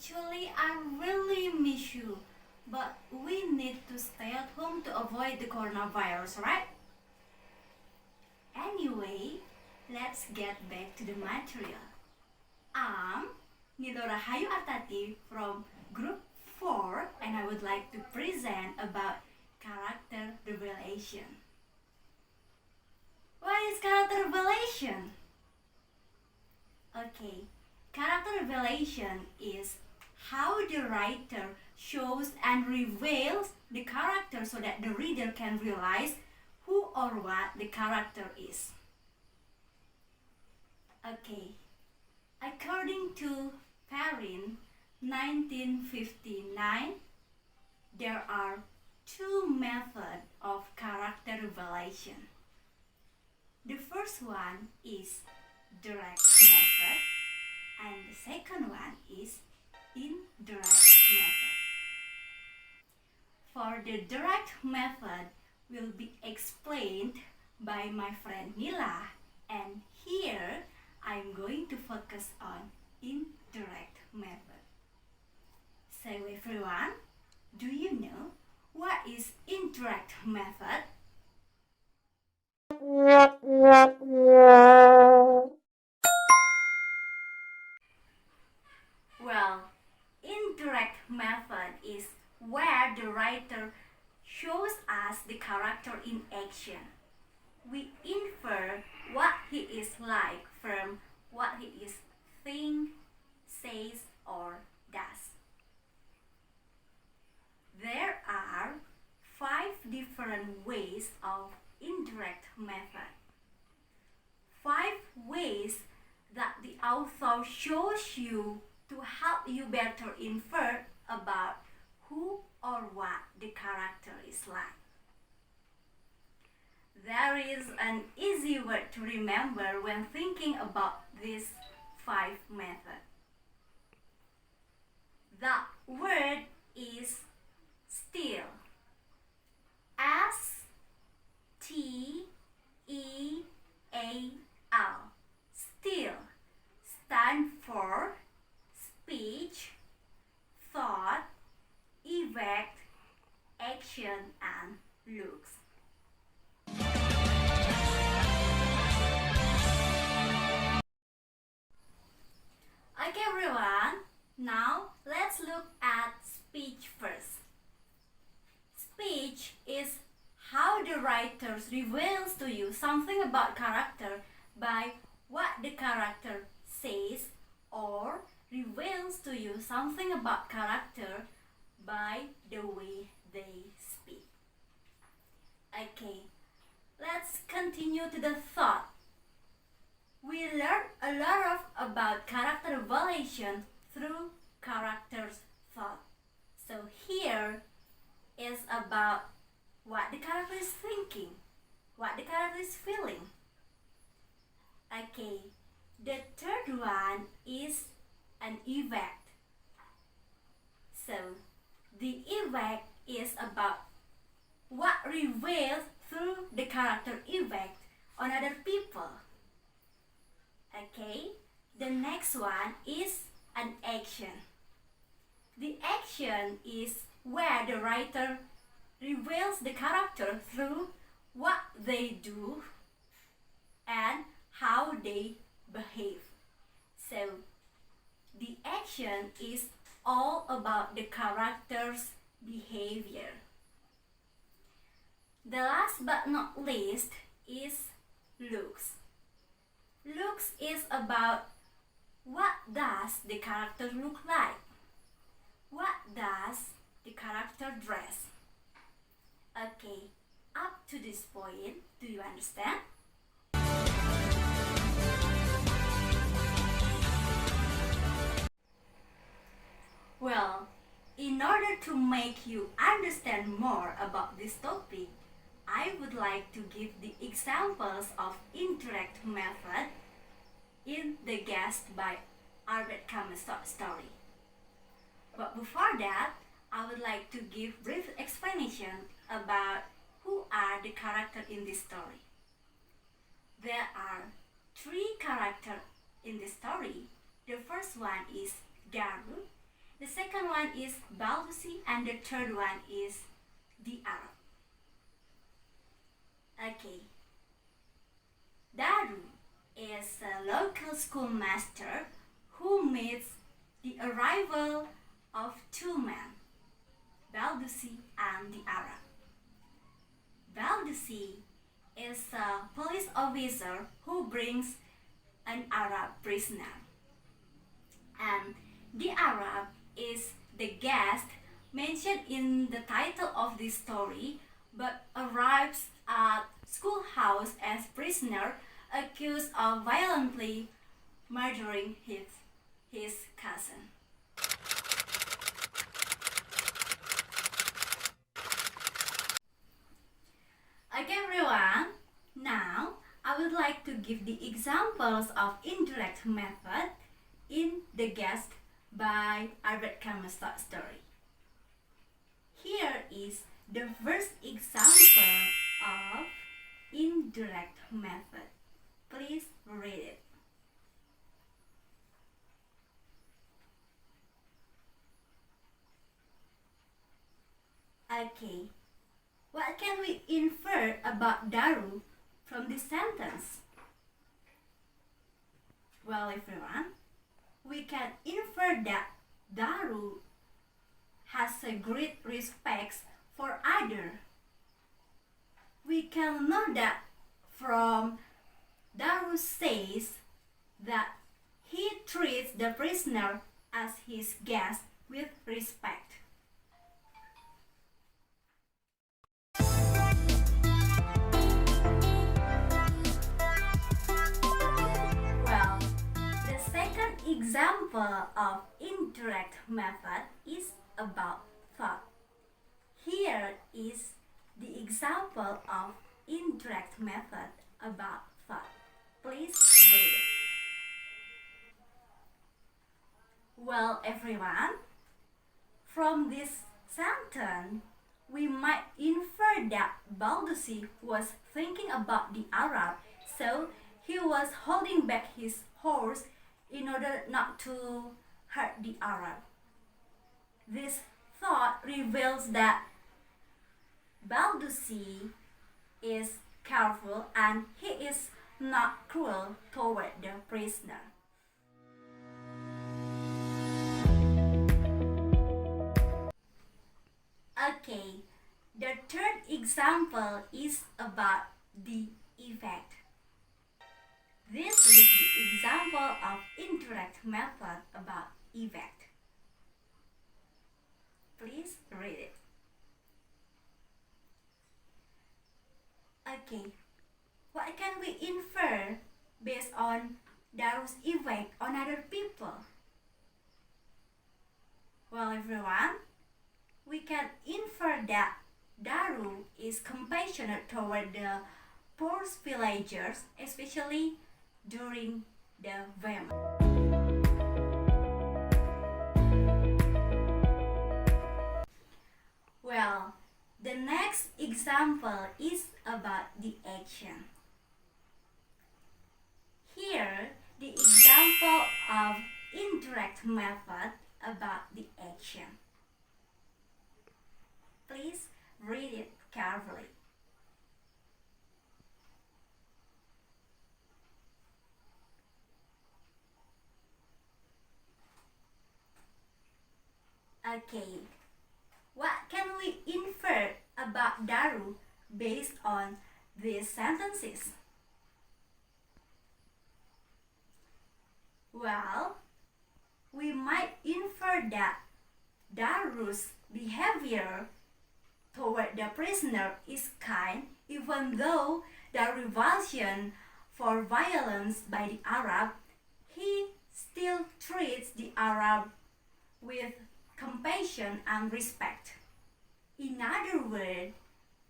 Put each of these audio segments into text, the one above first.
Actually, I really miss you, but we need to stay at home to avoid the coronavirus, right? Anyway, let's get back to the material. I'm Nilo Rahayu Artati from Group 4 and I would like to present about character revelation. What is character revelation? Okay, character revelation is how the writer shows and reveals the character so that the reader can realize who or what the character is. Okay, according to Perrin, 1959, there are two methods of character revelation. The first one is direct method and the second one is indirect method. For the direct method will be explained by my friend Nila, and here I'm going to focus on indirect method. So everyone, do you know what is indirect method? Well, indirect method is where the writer shows us the character in action. We infer what he is like from what he is think, says or does. There are 5 different ways of indirect method. 5 ways that the author shows you to help you better infer about who or what the character is like. There is an easy word to remember when thinking about these 5 methods. The word is still. S-T-E-A-L. Still stand for speech, thought, effect, action, and looks. Okay everyone, now let's look at speech first. Speech is how the writer reveals to you something about character by what the character says or reveals to you something about character by the way they speak. Okay, let's continue to the thought. We learn a lot about character revelation through character's thought. So here is about what the character is thinking, what the character is feeling. Okay, the third one is an effect. So the effect is about what reveals through the character effect on other people. Okay, the next one is an action. The action is where the writer reveals the character through what they do and how they behave. So the action is all about the character's behavior. The last but not least is looks. Looks is about what does the character look like? What does the character dress? Okay, up to this point, do you understand? Well, in order to make you understand more about this topic, I would like to give the examples of indirect method in The Guest by Albert Camus Short Story. But before that, I would like to give brief explanation about who are the characters in this story. There are 3 characters in the story. The first one is Garu, the second one is Baldusi, and the third one is the Arab. Okay. Daru is a local schoolmaster who meets the arrival of two men, Baldusi and the Arab. Baldusi is a police officer who brings an Arab prisoner, and the Arab is the guest mentioned in the title of this story, but arrives at schoolhouse as prisoner accused of violently murdering his cousin. Okay everyone, now I would like to give the examples of indirect method in The Guest by Albert Camus Short Story. Here is the first example of indirect method. Please read it. Okay, what can we infer about Daru from this sentence? Well, everyone, we can infer that Daru has a great respect for others. We can know that from Daru says that he treats the prisoner as his guest with respect. Well, the second example of indirect method is about thought. Here is the example of indirect method about thought. Please read it. Well, everyone, from this sentence, we might infer that Baldusi was thinking about the Arab, so he was holding back his horse in order not to hurt the Arab. This thought reveals that Baldusi is careful and he is not cruel toward the prisoner. Okay, the third example is about the effect. This is the example of indirect method about effect. Please read it. Okay, what can we infer based on Daru's effect on other people? Well, everyone, we can infer that Daru is compassionate toward the poor villagers, especially during the famine. Well, the next example is about the action. Here, the example of indirect method about the action. Please read it carefully. Okay, what can we infer about Daru based on these sentences? Well, we might infer that Daru's behavior toward the prisoner is kind, even though the revulsion for violence by the Arab, he still treats the Arab with compassion and respect. In other words,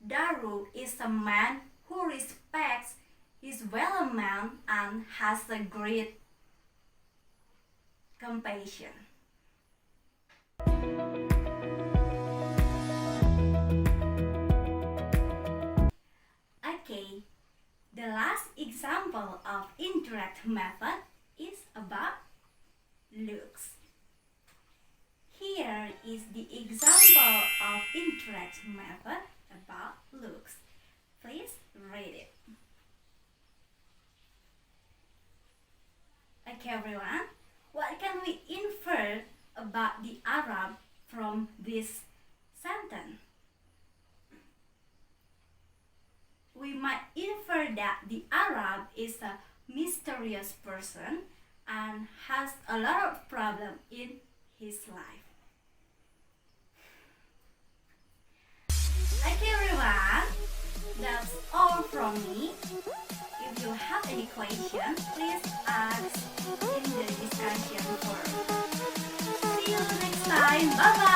Daru is a man who respects his fellow man and has a great compassion. Okay, the last example of indirect method is about looks. Here, is the example of indirect method about looks. Please read it. Okay everyone, what can we infer about the Arab from this sentence? We might infer that the Arab is a mysterious person and has a lot of problems in his life. Okay everyone, that's all from me. If you have any questions, please ask in the discussion forum. See you next time. Bye bye.